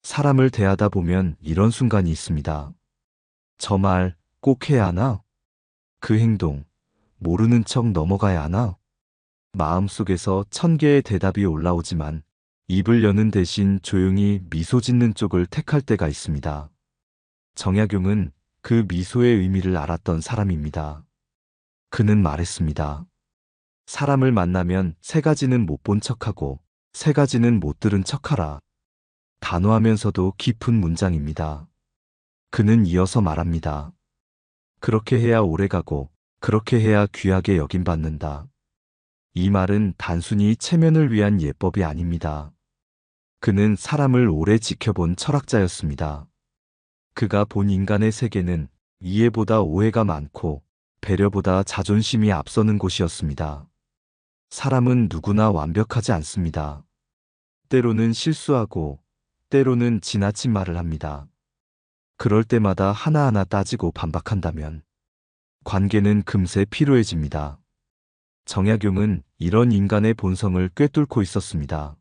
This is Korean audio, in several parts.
사람을 대하다 보면 이런 순간이 있습니다. 저 말 꼭 해야 하나? 그 행동 모르는 척 넘어가야 하나? 마음속에서 천 개의 대답이 올라오지만 입을 여는 대신 조용히 미소 짓는 쪽을 택할 때가 있습니다. 정약용은 그 미소의 의미를 알았던 사람입니다. 그는 말했습니다. 사람을 만나면 세 가지는 못 본 척하고 세 가지는 못 들은 척하라. 단호하면서도 깊은 문장입니다. 그는 이어서 말합니다. 그렇게 해야 오래가고 그렇게 해야 귀하게 여김받는다. 이 말은 단순히 체면을 위한 예법이 아닙니다. 그는 사람을 오래 지켜본 철학자였습니다. 그가 본 인간의 세계는 이해보다 오해가 많고 배려보다 자존심이 앞서는 곳이었습니다. 사람은 누구나 완벽하지 않습니다. 때로는 실수하고 때로는 지나친 말을 합니다. 그럴 때마다 하나하나 따지고 반박한다면 관계는 금세 피로해집니다. 정약용은 이런 인간의 본성을 꿰뚫고 있었습니다.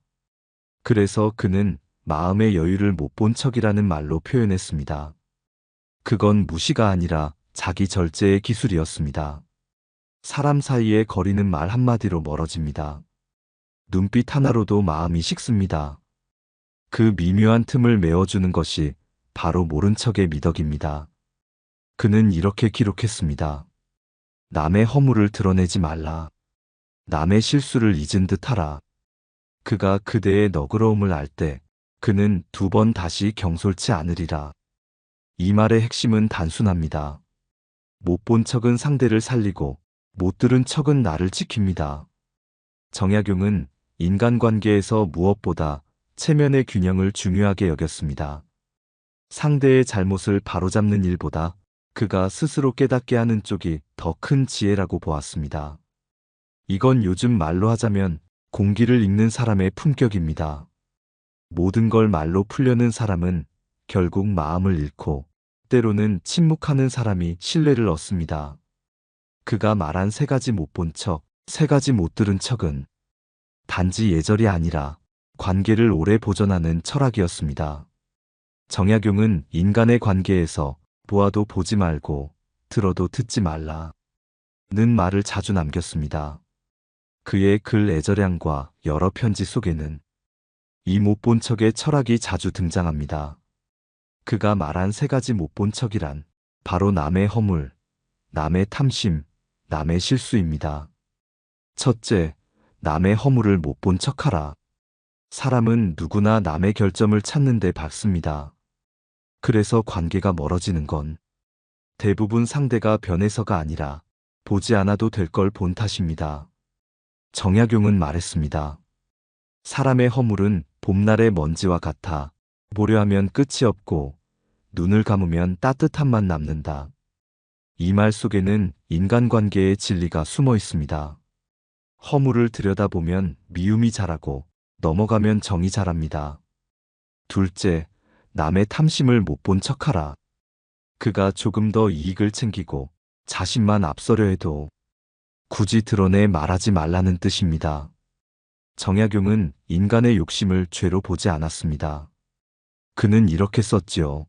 그래서 그는 마음의 여유를 못 본 척이라는 말로 표현했습니다. 그건 무시가 아니라 자기 절제의 기술이었습니다. 사람 사이의 거리는 말 한마디로 멀어집니다. 눈빛 하나로도 마음이 식습니다. 그 미묘한 틈을 메워주는 것이 바로 모른 척의 미덕입니다. 그는 이렇게 기록했습니다. 남의 허물을 드러내지 말라. 남의 실수를 잊은 듯 하라. 그가 그대의 너그러움을 알 때 그는 두 번 다시 경솔치 않으리라. 이 말의 핵심은 단순합니다. 못 본 척은 상대를 살리고 못 들은 척은 나를 지킵니다. 정약용은 인간관계에서 무엇보다 체면의 균형을 중요하게 여겼습니다. 상대의 잘못을 바로잡는 일보다 그가 스스로 깨닫게 하는 쪽이 더 큰 지혜라고 보았습니다. 이건 요즘 말로 하자면 공기를 읽는 사람의 품격입니다. 모든 걸 말로 풀려는 사람은 결국 마음을 잃고 때로는 침묵하는 사람이 신뢰를 얻습니다. 그가 말한 세 가지 못 본 척, 세 가지 못 들은 척은 단지 예절이 아니라 관계를 오래 보존하는 철학이었습니다. 정약용은 인간의 관계에서 보아도 보지 말고 들어도 듣지 말라는 말을 자주 남겼습니다. 그의 글 애절량과 여러 편지 속에는 이 못 본 척의 철학이 자주 등장합니다. 그가 말한 세 가지 못 본 척이란 바로 남의 허물, 남의 탐심, 남의 실수입니다. 첫째, 남의 허물을 못 본 척하라. 사람은 누구나 남의 결점을 찾는 데 밝습니다. 그래서 관계가 멀어지는 건 대부분 상대가 변해서가 아니라 보지 않아도 될 걸 본 탓입니다. 정약용은 말했습니다. 사람의 허물은 봄날의 먼지와 같아 보려 하면 끝이 없고 눈을 감으면 따뜻함만 남는다. 이 말 속에는 인간관계의 진리가 숨어 있습니다. 허물을 들여다보면 미움이 자라고 넘어가면 정이 자랍니다. 둘째, 남의 탐심을 못 본 척하라. 그가 조금 더 이익을 챙기고 자신만 앞서려 해도 굳이 드러내 말하지 말라는 뜻입니다. 정약용은 인간의 욕심을 죄로 보지 않았습니다. 그는 이렇게 썼지요.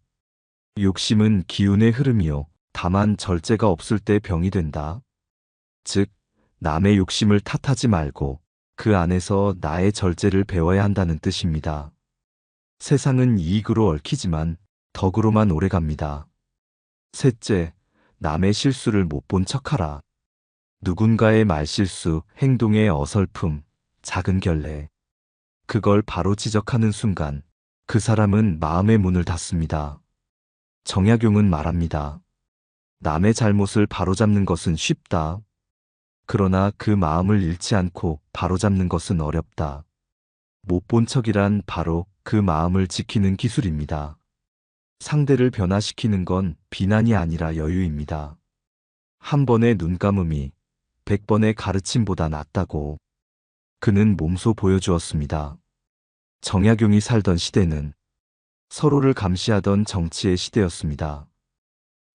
욕심은 기운의 흐름이요. 다만 절제가 없을 때 병이 된다. 즉, 남의 욕심을 탓하지 말고 그 안에서 나의 절제를 배워야 한다는 뜻입니다. 세상은 이익으로 얽히지만 덕으로만 오래갑니다. 셋째, 남의 실수를 못 본 척하라. 누군가의 말실수, 행동의 어설픔, 작은 결례. 그걸 바로 지적하는 순간 그 사람은 마음의 문을 닫습니다. 정약용은 말합니다. 남의 잘못을 바로잡는 것은 쉽다. 그러나 그 마음을 잃지 않고 바로잡는 것은 어렵다. 못 본 척이란 바로 그 마음을 지키는 기술입니다. 상대를 변화시키는 건 비난이 아니라 여유입니다. 한 번의 눈감음이 100번의 가르침보다 낫다고 그는 몸소 보여주었습니다. 정약용이 살던 시대는 서로를 감시하던 정치의 시대였습니다.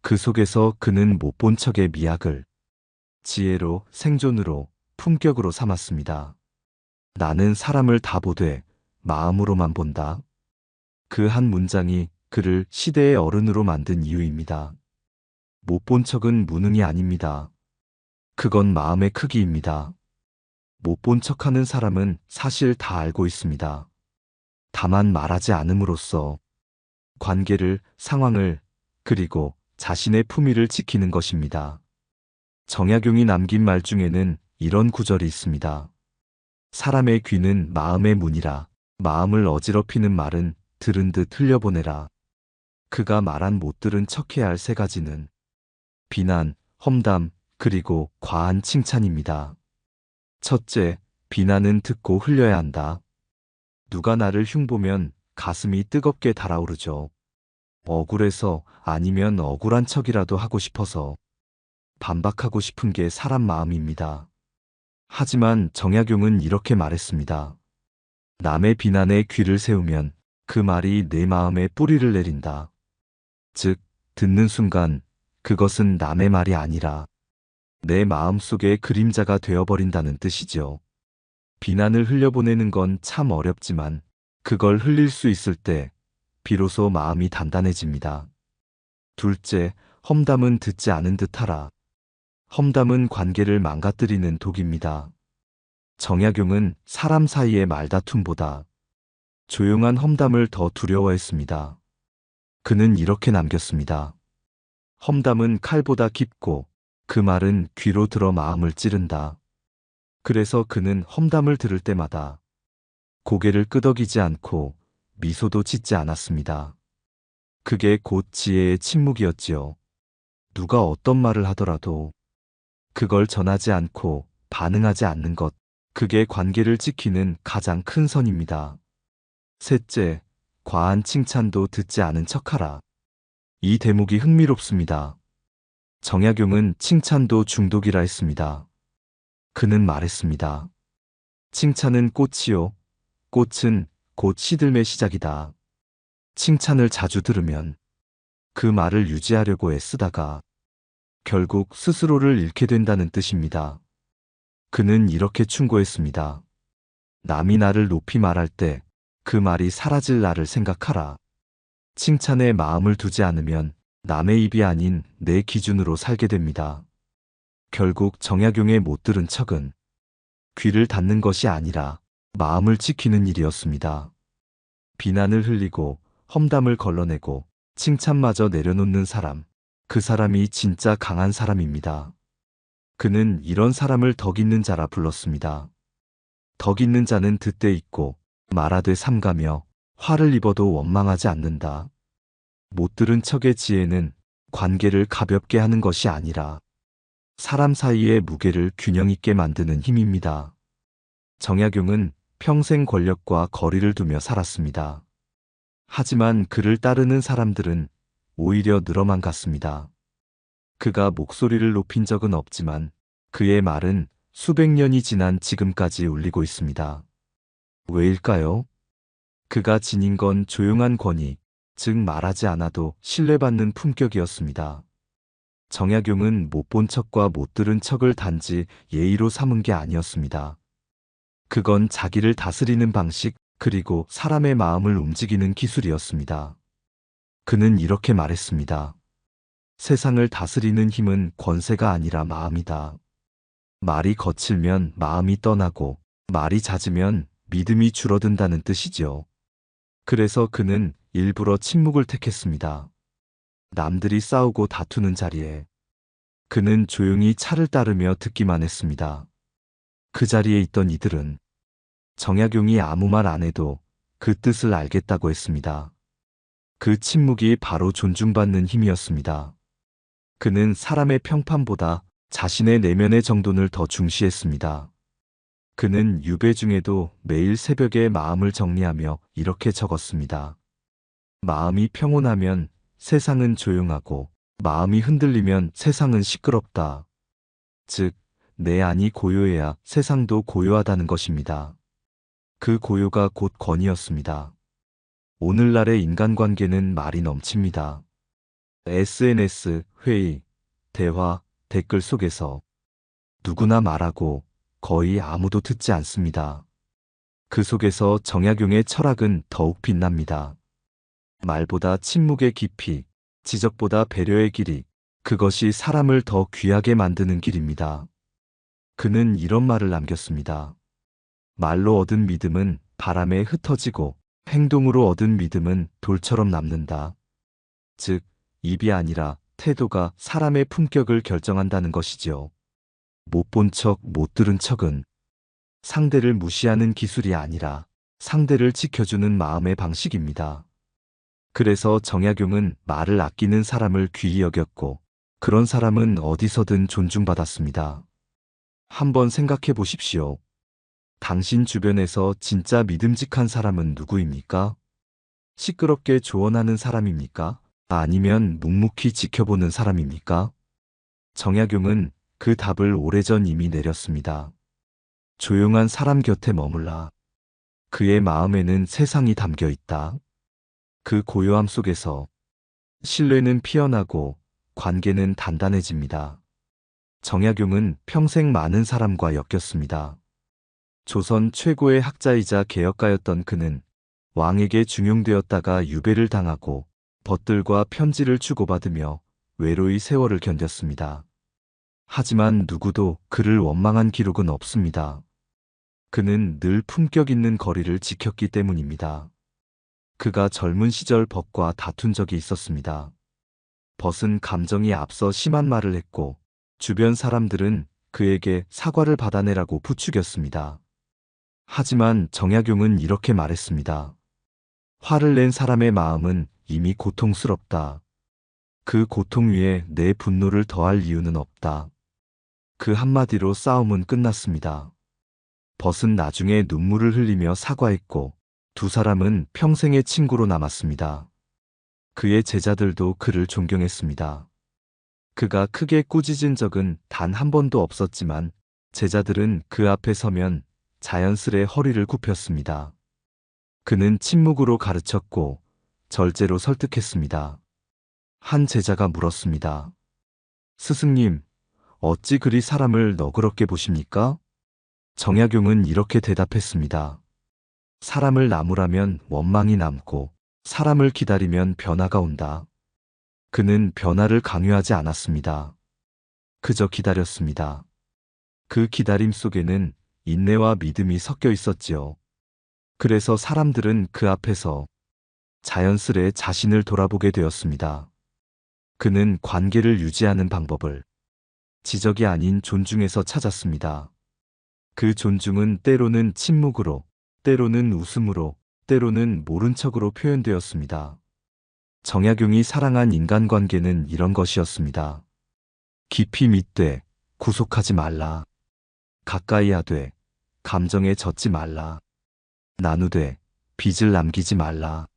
그 속에서 그는 못 본 척의 미학을 지혜로, 생존으로, 품격으로 삼았습니다. 나는 사람을 다 보되 마음으로만 본다. 그 한 문장이 그를 시대의 어른으로 만든 이유입니다. 못 본 척은 무능이 아닙니다. 그건 마음의 크기입니다. 못 본 척하는 사람은 사실 다 알고 있습니다. 다만 말하지 않음으로써 관계를, 상황을, 그리고 자신의 품위를 지키는 것입니다. 정약용이 남긴 말 중에는 이런 구절이 있습니다. 사람의 귀는 마음의 문이라. 마음을 어지럽히는 말은 들은 듯 흘려보내라. 그가 말한 못 들은 척해야 할 세 가지는 비난, 험담, 그리고 과한 칭찬입니다. 첫째, 비난은 듣고 흘려야 한다. 누가 나를 흉보면 가슴이 뜨겁게 달아오르죠. 억울해서 아니면 억울한 척이라도 하고 싶어서 반박하고 싶은 게 사람 마음입니다. 하지만 정약용은 이렇게 말했습니다. 남의 비난에 귀를 세우면 그 말이 내 마음에 뿌리를 내린다. 즉, 듣는 순간 그것은 남의 말이 아니라 내 마음속의 그림자가 되어버린다는 뜻이죠. 비난을 흘려보내는 건 참 어렵지만 그걸 흘릴 수 있을 때 비로소 마음이 단단해집니다. 둘째, 험담은 듣지 않은 듯하라. 험담은 관계를 망가뜨리는 독입니다. 정약용은 사람 사이의 말다툼보다 조용한 험담을 더 두려워했습니다. 그는 이렇게 남겼습니다. 험담은 칼보다 깊고 그 말은 귀로 들어 마음을 찌른다. 그래서 그는 험담을 들을 때마다 고개를 끄덕이지 않고 미소도 짓지 않았습니다. 그게 곧 지혜의 침묵이었지요. 누가 어떤 말을 하더라도 그걸 전하지 않고 반응하지 않는 것, 그게 관계를 지키는 가장 큰 선입니다. 셋째, 과한 칭찬도 듣지 않은 척하라. 이 대목이 흥미롭습니다. 정약용은 칭찬도 중독이라 했습니다. 그는 말했습니다. 칭찬은 꽃이요. 꽃은 곧 시들매 시작이다. 칭찬을 자주 들으면 그 말을 유지하려고 애쓰다가 결국 스스로를 잃게 된다는 뜻입니다. 그는 이렇게 충고했습니다. 남이 나를 높이 말할 때 그 말이 사라질 날을 생각하라. 칭찬에 마음을 두지 않으면 남의 입이 아닌 내 기준으로 살게 됩니다. 결국 정약용의 못 들은 척은 귀를 닫는 것이 아니라 마음을 지키는 일이었습니다. 비난을 흘리고 험담을 걸러내고 칭찬마저 내려놓는 사람, 그 사람이 진짜 강한 사람입니다. 그는 이런 사람을 덕 있는 자라 불렀습니다. 덕 있는 자는 듣되 있고 말하되 삼가며 화를 입어도 원망하지 않는다. 못 들은 척의 지혜는 관계를 가볍게 하는 것이 아니라 사람 사이의 무게를 균형 있게 만드는 힘입니다. 정약용은 평생 권력과 거리를 두며 살았습니다. 하지만 그를 따르는 사람들은 오히려 늘어만 갔습니다. 그가 목소리를 높인 적은 없지만 그의 말은 수백 년이 지난 지금까지 울리고 있습니다. 왜일까요? 그가 지닌 건 조용한 권위, 즉 말하지 않아도 신뢰받는 품격이었습니다. 정약용은 못 본 척과 못 들은 척을 단지 예의로 삼은 게 아니었습니다. 그건 자기를 다스리는 방식, 그리고 사람의 마음을 움직이는 기술이었습니다. 그는 이렇게 말했습니다. 세상을 다스리는 힘은 권세가 아니라 마음이다. 말이 거칠면 마음이 떠나고 말이 잦으면 믿음이 줄어든다는 뜻이죠. 그래서 그는 일부러 침묵을 택했습니다. 남들이 싸우고 다투는 자리에 그는 조용히 차를 따르며 듣기만 했습니다. 그 자리에 있던 이들은 정약용이 아무 말 안 해도 그 뜻을 알겠다고 했습니다. 그 침묵이 바로 존중받는 힘이었습니다. 그는 사람의 평판보다 자신의 내면의 정돈을 더 중시했습니다. 그는 유배 중에도 매일 새벽에 마음을 정리하며 이렇게 적었습니다. 마음이 평온하면 세상은 조용하고 마음이 흔들리면 세상은 시끄럽다. 즉, 내 안이 고요해야 세상도 고요하다는 것입니다. 그 고요가 곧 권위였습니다. 오늘날의 인간관계는 말이 넘칩니다. SNS, 회의, 대화, 댓글 속에서 누구나 말하고 거의 아무도 듣지 않습니다. 그 속에서 정약용의 철학은 더욱 빛납니다. 말보다 침묵의 깊이, 지적보다 배려의 길이, 그것이 사람을 더 귀하게 만드는 길입니다. 그는 이런 말을 남겼습니다. 말로 얻은 믿음은 바람에 흩어지고 행동으로 얻은 믿음은 돌처럼 남는다. 즉, 입이 아니라 태도가 사람의 품격을 결정한다는 것이지요. 못 본 척, 못 들은 척은 상대를 무시하는 기술이 아니라 상대를 지켜주는 마음의 방식입니다. 그래서 정약용은 말을 아끼는 사람을 귀히 여겼고 그런 사람은 어디서든 존중받았습니다. 한번 생각해 보십시오. 당신 주변에서 진짜 믿음직한 사람은 누구입니까? 시끄럽게 조언하는 사람입니까? 아니면 묵묵히 지켜보는 사람입니까? 정약용은 그 답을 오래전 이미 내렸습니다. 조용한 사람 곁에 머물라. 그의 마음에는 세상이 담겨 있다. 그 고요함 속에서 신뢰는 피어나고 관계는 단단해집니다. 정약용은 평생 많은 사람과 엮였습니다. 조선 최고의 학자이자 개혁가였던 그는 왕에게 중용되었다가 유배를 당하고 벗들과 편지를 주고받으며 외로이 세월을 견뎠습니다. 하지만 누구도 그를 원망한 기록은 없습니다. 그는 늘 품격 있는 거리를 지켰기 때문입니다. 그가 젊은 시절 벗과 다툰 적이 있었습니다. 벗은 감정이 앞서 심한 말을 했고 주변 사람들은 그에게 사과를 받아내라고 부추겼습니다. 하지만 정약용은 이렇게 말했습니다. 화를 낸 사람의 마음은 이미 고통스럽다. 그 고통 위에 내 분노를 더할 이유는 없다. 그 한마디로 싸움은 끝났습니다. 벗은 나중에 눈물을 흘리며 사과했고 두 사람은 평생의 친구로 남았습니다. 그의 제자들도 그를 존경했습니다. 그가 크게 꾸짖은 적은 단 한 번도 없었지만 제자들은 그 앞에 서면 자연스레 허리를 굽혔습니다. 그는 침묵으로 가르쳤고 절제로 설득했습니다. 한 제자가 물었습니다. 스승님, 어찌 그리 사람을 너그럽게 보십니까? 정약용은 이렇게 대답했습니다. 사람을 나무라면 원망이 남고 사람을 기다리면 변화가 온다. 그는 변화를 강요하지 않았습니다. 그저 기다렸습니다. 그 기다림 속에는 인내와 믿음이 섞여 있었지요. 그래서 사람들은 그 앞에서 자연스레 자신을 돌아보게 되었습니다. 그는 관계를 유지하는 방법을 지적이 아닌 존중에서 찾았습니다. 그 존중은 때로는 침묵으로, 때로는 웃음으로, 때로는 모른 척으로 표현되었습니다. 정약용이 사랑한 인간관계는 이런 것이었습니다. 깊이 믿되 구속하지 말라. 가까이 하되 감정에 젖지 말라. 나누되 빚을 남기지 말라.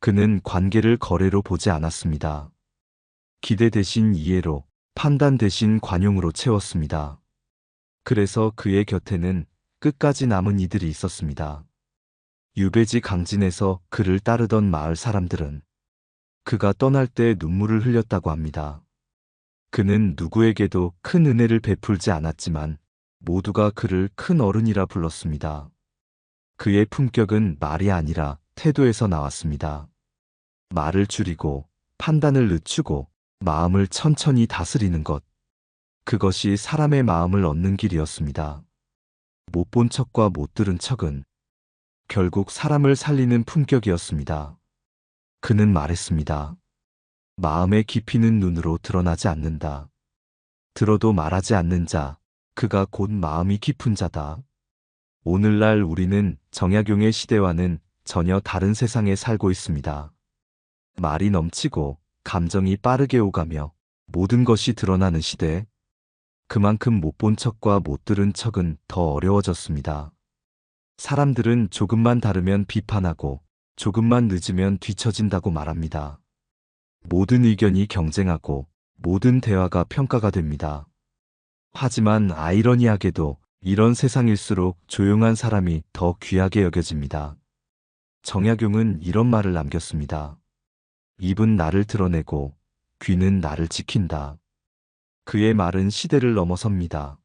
그는 관계를 거래로 보지 않았습니다. 기대 대신 이해로, 판단 대신 관용으로 채웠습니다. 그래서 그의 곁에는 끝까지 남은 이들이 있었습니다. 유배지 강진에서 그를 따르던 마을 사람들은 그가 떠날 때 눈물을 흘렸다고 합니다. 그는 누구에게도 큰 은혜를 베풀지 않았지만 모두가 그를 큰 어른이라 불렀습니다. 그의 품격은 말이 아니라 태도에서 나왔습니다. 말을 줄이고 판단을 늦추고 마음을 천천히 다스리는 것. 그것이 사람의 마음을 얻는 길이었습니다. 못 본 척과 못 들은 척은 결국 사람을 살리는 품격이었습니다. 그는 말했습니다. 마음의 깊이는 눈으로 드러나지 않는다. 들어도 말하지 않는 자, 그가 곧 마음이 깊은 자다. 오늘날 우리는 정약용의 시대와는 전혀 다른 세상에 살고 있습니다. 말이 넘치고 감정이 빠르게 오가며 모든 것이 드러나는 시대. 그만큼 못 본 척과 못 들은 척은 더 어려워졌습니다. 사람들은 조금만 다르면 비판하고 조금만 늦으면 뒤처진다고 말합니다. 모든 의견이 경쟁하고 모든 대화가 평가가 됩니다. 하지만 아이러니하게도 이런 세상일수록 조용한 사람이 더 귀하게 여겨집니다. 정약용은 이런 말을 남겼습니다. 입은 나를 드러내고 귀는 나를 지킨다. 그의 말은 시대를 넘어섭니다.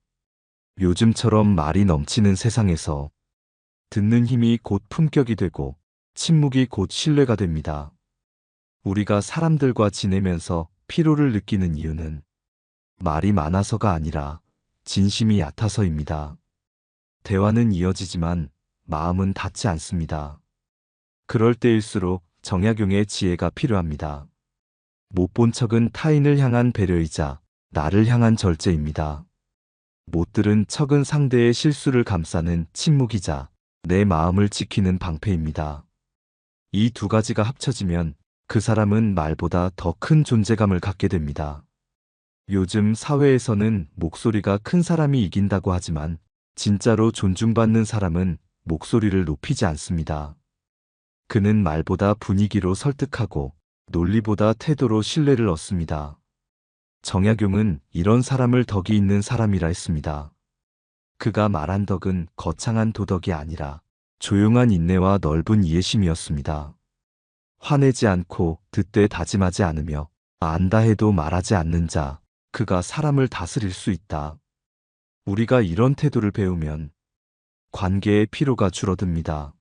요즘처럼 말이 넘치는 세상에서 듣는 힘이 곧 품격이 되고 침묵이 곧 신뢰가 됩니다. 우리가 사람들과 지내면서 피로를 느끼는 이유는 말이 많아서가 아니라 진심이 얕아서입니다. 대화는 이어지지만 마음은 닿지 않습니다. 그럴 때일수록 정약용의 지혜가 필요합니다. 못 본 척은 타인을 향한 배려이자 나를 향한 절제입니다. 못 들은 척은 상대의 실수를 감싸는 침묵이자 내 마음을 지키는 방패입니다. 이 두 가지가 합쳐지면 그 사람은 말보다 더 큰 존재감을 갖게 됩니다. 요즘 사회에서는 목소리가 큰 사람이 이긴다고 하지만 진짜로 존중받는 사람은 목소리를 높이지 않습니다. 그는 말보다 분위기로 설득하고 논리보다 태도로 신뢰를 얻습니다. 정약용은 이런 사람을 덕이 있는 사람이라 했습니다. 그가 말한 덕은 거창한 도덕이 아니라 조용한 인내와 넓은 이해심이었습니다. 화내지 않고 듣되 다짐하지 않으며 안다 해도 말하지 않는 자, 그가 사람을 다스릴 수 있다. 우리가 이런 태도를 배우면 관계의 피로가 줄어듭니다.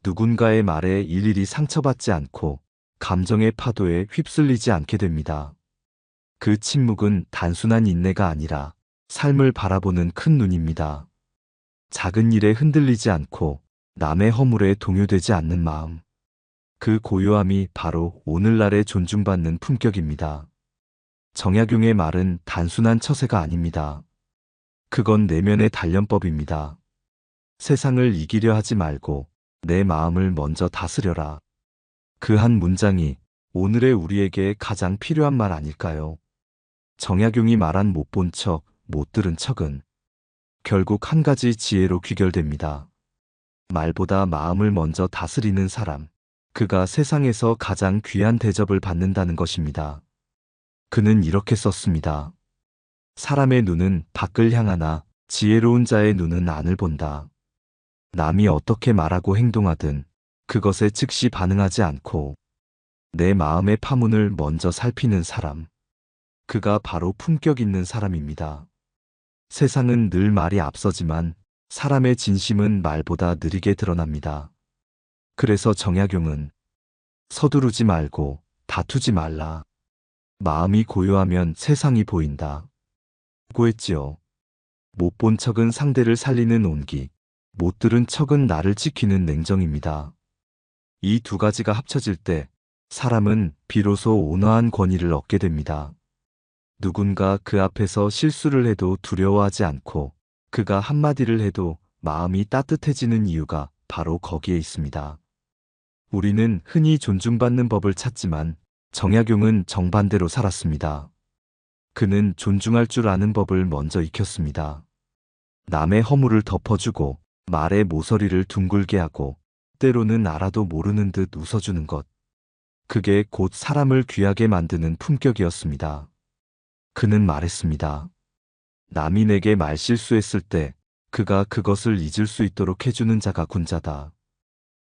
누군가의 말에 일일이 상처받지 않고 감정의 파도에 휩쓸리지 않게 됩니다. 그 침묵은 단순한 인내가 아니라 삶을 바라보는 큰 눈입니다. 작은 일에 흔들리지 않고 남의 허물에 동요되지 않는 마음. 그 고요함이 바로 오늘날의 존중받는 품격입니다. 정약용의 말은 단순한 처세가 아닙니다. 그건 내면의 단련법입니다. 세상을 이기려 하지 말고 내 마음을 먼저 다스려라. 그 한 문장이 오늘의 우리에게 가장 필요한 말 아닐까요? 정약용이 말한 못 본 척, 못 들은 척은 결국 한 가지 지혜로 귀결됩니다. 말보다 마음을 먼저 다스리는 사람, 그가 세상에서 가장 귀한 대접을 받는다는 것입니다. 그는 이렇게 썼습니다. 사람의 눈은 밖을 향하나 지혜로운 자의 눈은 안을 본다. 남이 어떻게 말하고 행동하든 그것에 즉시 반응하지 않고 내 마음의 파문을 먼저 살피는 사람. 그가 바로 품격 있는 사람입니다. 세상은 늘 말이 앞서지만 사람의 진심은 말보다 느리게 드러납니다. 그래서 정약용은 서두르지 말고 다투지 말라. 마음이 고요하면 세상이 보인다. 고했지요. 못 본 척은 상대를 살리는 온기, 못 들은 척은 나를 지키는 냉정입니다. 이 두 가지가 합쳐질 때 사람은 비로소 온화한 권위를 얻게 됩니다. 누군가 그 앞에서 실수를 해도 두려워하지 않고 그가 한마디를 해도 마음이 따뜻해지는 이유가 바로 거기에 있습니다. 우리는 흔히 존중받는 법을 찾지만 정약용은 정반대로 살았습니다. 그는 존중할 줄 아는 법을 먼저 익혔습니다. 남의 허물을 덮어주고 말의 모서리를 둥글게 하고 때로는 알아도 모르는 듯 웃어주는 것. 그게 곧 사람을 귀하게 만드는 품격이었습니다. 그는 말했습니다. 남이 내게 말실수했을 때 그가 그것을 잊을 수 있도록 해주는 자가 군자다.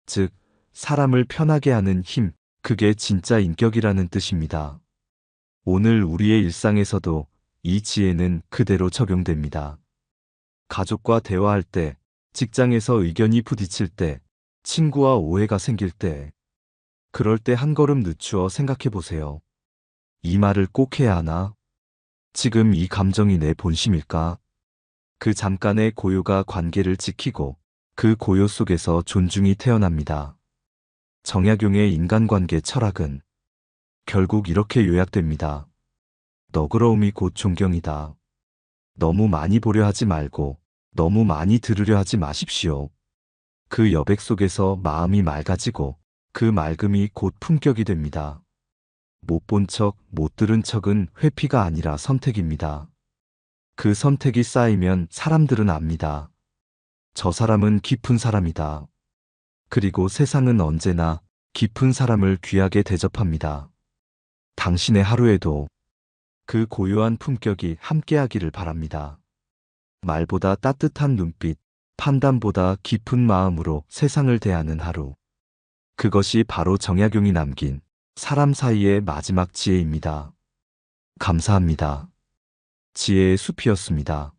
즉, 사람을 편하게 하는 힘, 그게 진짜 인격이라는 뜻입니다. 오늘 우리의 일상에서도 이 지혜는 그대로 적용됩니다. 가족과 대화할 때, 직장에서 의견이 부딪힐 때, 친구와 오해가 생길 때, 그럴 때 한 걸음 늦추어 생각해 보세요. 이 말을 꼭 해야 하나? 지금 이 감정이 내 본심일까? 그 잠깐의 고요가 관계를 지키고 그 고요 속에서 존중이 태어납니다. 정약용의 인간관계 철학은 결국 이렇게 요약됩니다. 너그러움이 곧 존경이다. 너무 많이 보려 하지 말고 너무 많이 들으려 하지 마십시오. 그 여백 속에서 마음이 맑아지고 그 맑음이 곧 품격이 됩니다. 못 본 척, 못 들은 척은 회피가 아니라 선택입니다. 그 선택이 쌓이면 사람들은 압니다. 저 사람은 깊은 사람이다. 그리고 세상은 언제나 깊은 사람을 귀하게 대접합니다. 당신의 하루에도 그 고요한 품격이 함께하기를 바랍니다. 말보다 따뜻한 눈빛, 판단보다 깊은 마음으로 세상을 대하는 하루. 그것이 바로 정약용이 남긴 사람 사이의 마지막 지혜입니다. 감사합니다. 지혜의 숲이었습니다.